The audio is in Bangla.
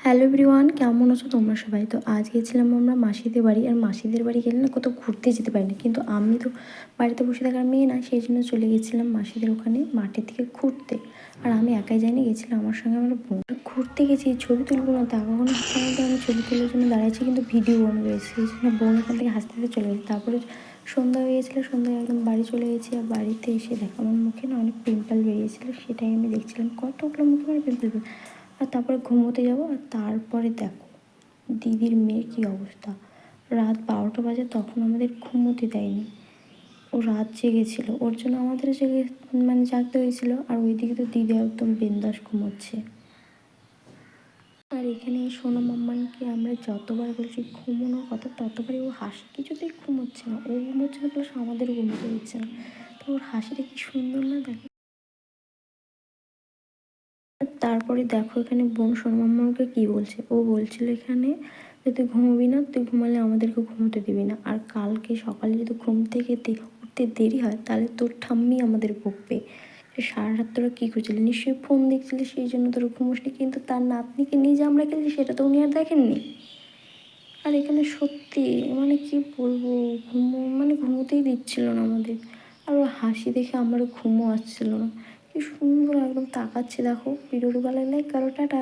হ্যালো এভরিওয়ান, কেমন আছো তোমরা সবাই? তো আজ গেছিলাম আমরা মাসিদের বাড়ি। আর মাসিদের বাড়ি গেলে না কোথাও ঘুরতে যেতে পারি না, কিন্তু আমি তো বাড়িতে বসে থাকার মেয়ে না, সেই জন্য চলে গেছিলাম মাসিদের ওখানে মাঠের দিকে ঘুরতে। আর আমি একাই যাইনি, গেছিলাম আমার সঙ্গে আমার বোন। ঘুরতে গেছি, ছবি তুলবো না তা কখনো তো আমি ছবি তোলার জন্য দাঁড়াইছি, কিন্তু ভিডিও বানাবো, সেই জন্য বোন এখান থেকে হাসতে হাসতে চলে গেছে। তারপরে সন্ধ্যা হয়ে গেছিলো, সন্ধ্যায় একদম বাড়ি চলে গেছি। আর বাড়িতে এসে দেখো আমার মুখে না অনেক পিম্পল বেরিয়েছিলো, সেটাই আমি দেখছিলাম কতগুলো মুখে আমার পিম্পল। আর তারপরে ঘুমোতে যাবো। আর তারপরে দেখো দিদির মেয়ের কী অবস্থা, রাত 12টা বাজে তখন আমাদের ঘুমোতে দেয়নি। ও রাত জেগেছিল, ওর জন্য আমাদের জাগতে হয়েছিল। আর ওইদিকে তো দিদি একদম বিন্দাস ঘুমোচ্ছে। আর এখানে সোনা মাম্মানকে আমরা যতবার বলছি ঘুমোনোর কথা, ততবারই ও হাসি, কিছুতেই ঘুমোচ্ছে না। ও ঘুমোচ্ছে না, প্লাস আমাদেরও ঘুমোতে দিচ্ছে না। তো ওর হাসিটা কি সুন্দর না দেখো। তারপরে দেখো এখানে বোন সোনমাম্মাকে কি বলছে, ও বলছিল এখানে যে তুই ঘুমোবি না, তুই ঘুমালে আমাদেরকে ঘুমোতে দিবি না। আর কালকে সকালে যদি ঘুম থেকে উঠতে দেরি হয় তাহলে তোর ঠাম্মি আমাদের বকবে। সারা রাত তোরা কী করছিলি, নিশ্চয়ই ফোন দেখছিলি, সেই জন্য তোরা ঘুমোসনি। কিন্তু তার নাতনিকে নিয়ে যে আমরা খেলেছি সেটা তো উনি আর দেখেননি। আর এখানে সত্যি কি বলবো, ঘুমোতেই দিচ্ছিল না আমাদের। আর ও হাসি দেখে আমারও ঘুমও আসছিল না। কি সুন্দর একদম তাকাচ্ছে দেখো। ভিডিওটি ভালো লাগলে করো, টাটা।